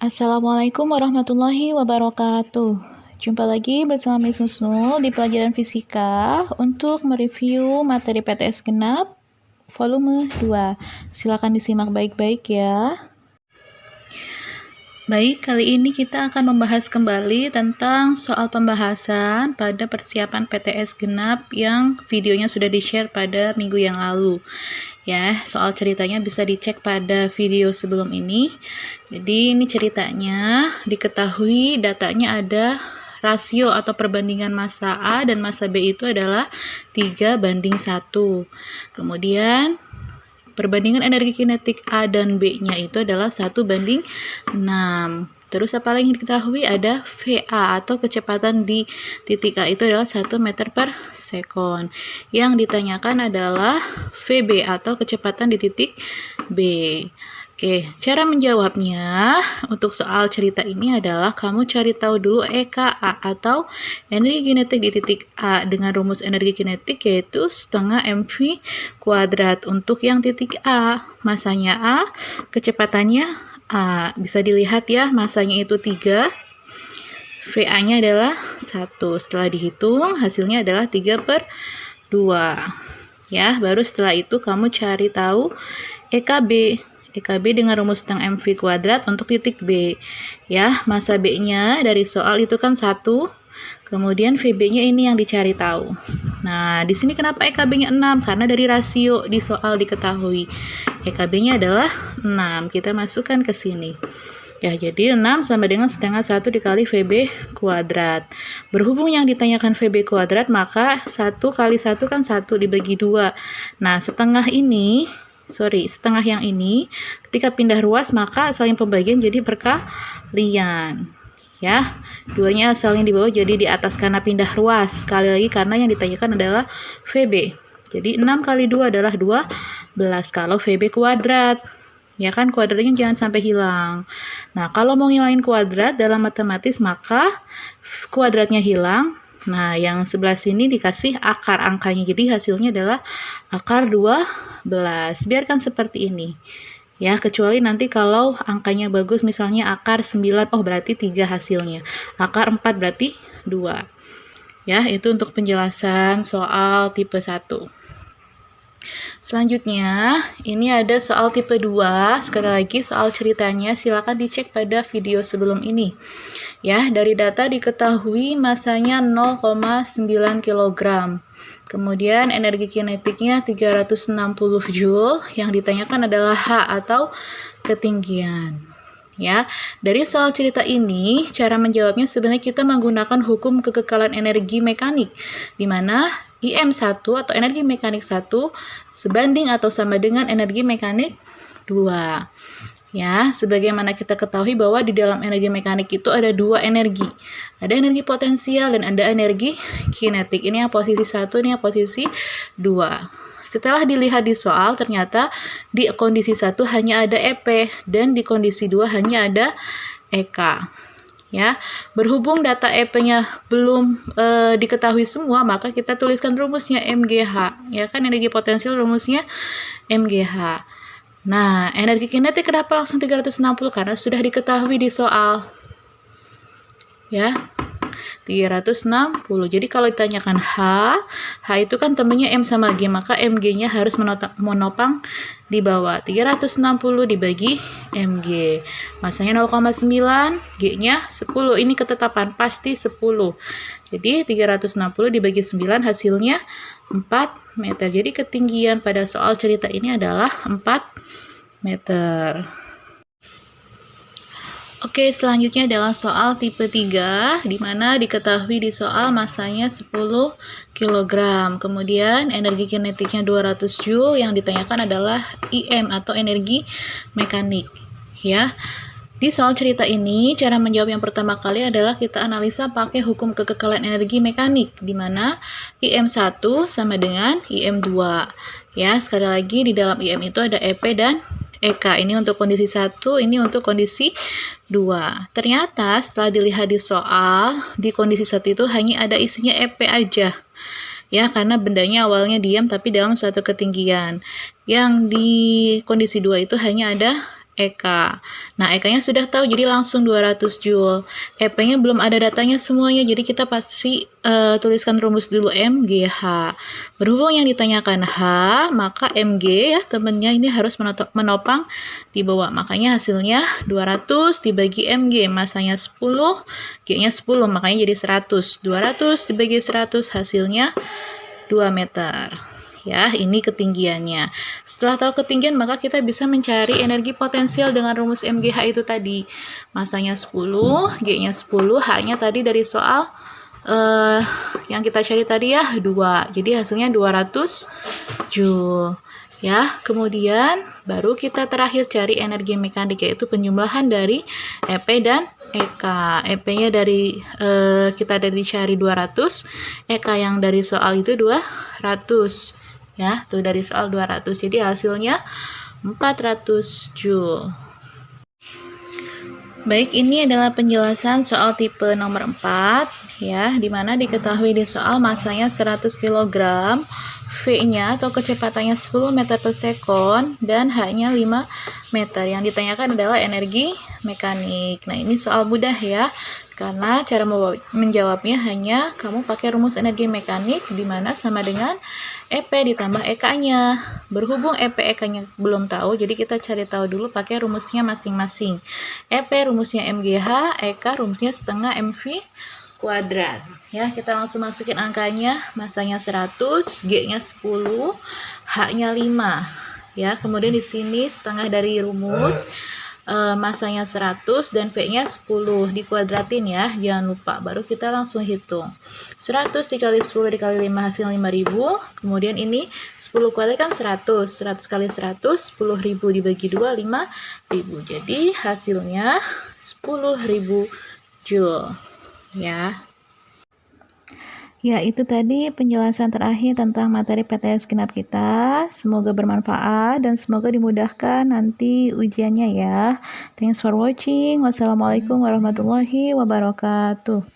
Assalamualaikum warahmatullahi wabarakatuh. Jumpa lagi bersama Miss Husnul di pelajaran fisika untuk mereview materi PTS genap volume 2. Silakan disimak baik-baik ya. Baik, kali ini kita akan membahas kembali tentang soal pembahasan pada persiapan PTS genap yang videonya sudah di-share pada minggu yang lalu. Ya, soal ceritanya bisa dicek pada video sebelum ini. Jadi ini ceritanya, diketahui datanya ada rasio atau perbandingan massa A dan massa B itu adalah 3:1. Kemudian perbandingan energi kinetik A dan B-nya itu adalah 1:6. Terus apa lagi yang diketahui? Ada VA atau kecepatan di titik A itu adalah 1 meter per sekon. Yang ditanyakan adalah VB atau kecepatan di titik B. Oke, cara menjawabnya untuk soal cerita ini adalah kamu cari tahu dulu EKA atau energi kinetik di titik A dengan rumus energi kinetik yaitu setengah mv kuadrat untuk yang titik A. Masanya A, kecepatannya A. Bisa dilihat ya, masanya itu 3, VA-nya adalah 1. Setelah dihitung, hasilnya adalah 3/2. Ya, baru setelah itu kamu cari tahu EKB. EKB dengan rumus setengah mv kuadrat untuk titik B. Ya, massa B-nya dari soal itu kan 1. Kemudian VB-nya ini yang dicari tahu. Nah, di sini kenapa EKB-nya 6? Karena dari rasio di soal diketahui. EKB-nya adalah 6. Kita masukkan ke sini. Ya, jadi 6 sama dengan setengah 1 dikali VB kuadrat. Berhubung yang ditanyakan VB kuadrat, maka 1 kali 1 kan 1 dibagi 2. Nah, setengah yang ini, ketika pindah ruas, maka asalnya pembagian jadi perkalian. Ya, duanya asalnya di bawah jadi di atas karena pindah ruas. Sekali lagi karena yang ditanyakan adalah VB. Jadi 6 kali 2 adalah 12 kalau VB kuadrat. Ya kan, kuadratnya jangan sampai hilang. Nah, kalau mau ngilangin kuadrat dalam matematis maka kuadratnya hilang. Nah, yang sebelah sini dikasih akar angkanya. Jadi hasilnya adalah akar 12. Biarkan seperti ini. Ya, kecuali nanti kalau angkanya bagus, misalnya akar 9, oh berarti 3 hasilnya. Akar 4 berarti 2. Ya, itu untuk penjelasan soal tipe 1. Selanjutnya, ini ada soal tipe 2. Sekali lagi soal ceritanya silakan dicek pada video sebelum ini. Ya, dari data diketahui masanya 0,9 kg. Kemudian energi kinetiknya 360 Joule. Yang ditanyakan adalah H atau ketinggian. Ya, dari soal cerita ini, cara menjawabnya sebenarnya kita menggunakan hukum kekekalan energi mekanik, di mana IM1 atau energi mekanik 1 sebanding atau sama dengan energi mekanik 2. Ya, sebagaimana kita ketahui bahwa di dalam energi mekanik itu ada 2 energi. Ada energi potensial dan ada energi kinetik. Ini yang posisi 1, ini yang posisi 2. Setelah dilihat di soal, ternyata di kondisi 1 hanya ada EP dan di kondisi 2 hanya ada EK. Ya, berhubung data EP-nya belum diketahui semua, maka kita tuliskan rumusnya MGH. Ya kan, energi potensial rumusnya MGH. Nah, energi kinetik kenapa langsung 360? Karena sudah diketahui di soal. Ya, 360. Jadi kalau ditanyakan H itu kan temennya M sama G, maka MG-nya harus menopang di bawah. 360 dibagi MG. Masanya 0,9, G-nya 10. Ini ketetapan pasti 10. Jadi 360 dibagi 9 hasilnya 4 meter. Jadi ketinggian pada soal cerita ini adalah 4 meter. Oke, selanjutnya adalah soal tipe 3, di mana diketahui di soal masanya 10 kg. Kemudian energi kinetiknya 200 Joule, yang ditanyakan adalah IM atau energi mekanik. Ya, di soal cerita ini, cara menjawab yang pertama kali adalah kita analisa pakai hukum kekekalan energi mekanik, di mana IM1 sama dengan IM2. Ya, sekali lagi di dalam IM itu ada EP dan EK. Ini untuk kondisi 1, ini untuk kondisi 2. Ternyata setelah dilihat di soal, di kondisi 1 itu hanya ada isinya EP aja. Ya, karena bendanya awalnya diam tapi dalam suatu ketinggian. Yang di kondisi 2 itu hanya ada EK. Nah, EK-nya sudah tahu, jadi langsung 200 Joule. EP-nya belum ada datanya semuanya, jadi kita pasti tuliskan rumus dulu MGH. Berhubung yang ditanyakan H, maka MG ya temennya ini harus menopang di bawah. Makanya hasilnya 200 dibagi MG, masanya 10, G-nya 10, makanya jadi 100. 200 dibagi 100, hasilnya 2 meter. Ya, ini ketinggiannya. Setelah tahu ketinggian, maka kita bisa mencari energi potensial dengan rumus MGH itu tadi. Masanya 10, G-nya 10, H-nya tadi dari soal yang kita cari tadi ya 2. Jadi hasilnya 200 Joule. Ya, kemudian baru kita terakhir cari energi mekanik, yaitu penjumlahan dari EP dan EK. EP-nya dari kita dari cari 200, EK yang dari soal itu 200. Ya, tuh dari soal 200. Jadi hasilnya 400 Joule. Baik, ini adalah penjelasan soal tipe nomor 4 ya, dimana diketahui di soal masanya 100 kg, V-nya atau kecepatannya 10 meter per sekon, dan H-nya 5 meter. Yang ditanyakan adalah energi mekanik. Nah, ini soal mudah ya, karena cara menjawabnya hanya kamu pakai rumus energi mekanik, di mana sama dengan EP ditambah EK-nya. Berhubung EP EK-nya belum tahu, jadi kita cari tahu dulu pakai rumusnya masing-masing. EP rumusnya MGH, EK rumusnya setengah MV kuadrat. Ya, kita langsung masukin angkanya. Masanya 100, G-nya 10, H-nya 5. Ya, kemudian di sini setengah dari rumus, masanya 100 dan V-nya 10, dikuadratin ya, jangan lupa. Baru kita langsung hitung. 100 dikali 10 dikali 5 hasil 5.000. Kemudian ini 10 kuadrat kan 100. 100 kali 100, 10.000 dibagi 2, 5.000. Jadi hasilnya 10.000 Joule. Ya. Ya, itu tadi penjelasan terakhir tentang materi PTS genap kita. Semoga bermanfaat dan semoga dimudahkan nanti ujiannya ya. Thanks for watching. Wassalamualaikum warahmatullahi wabarakatuh.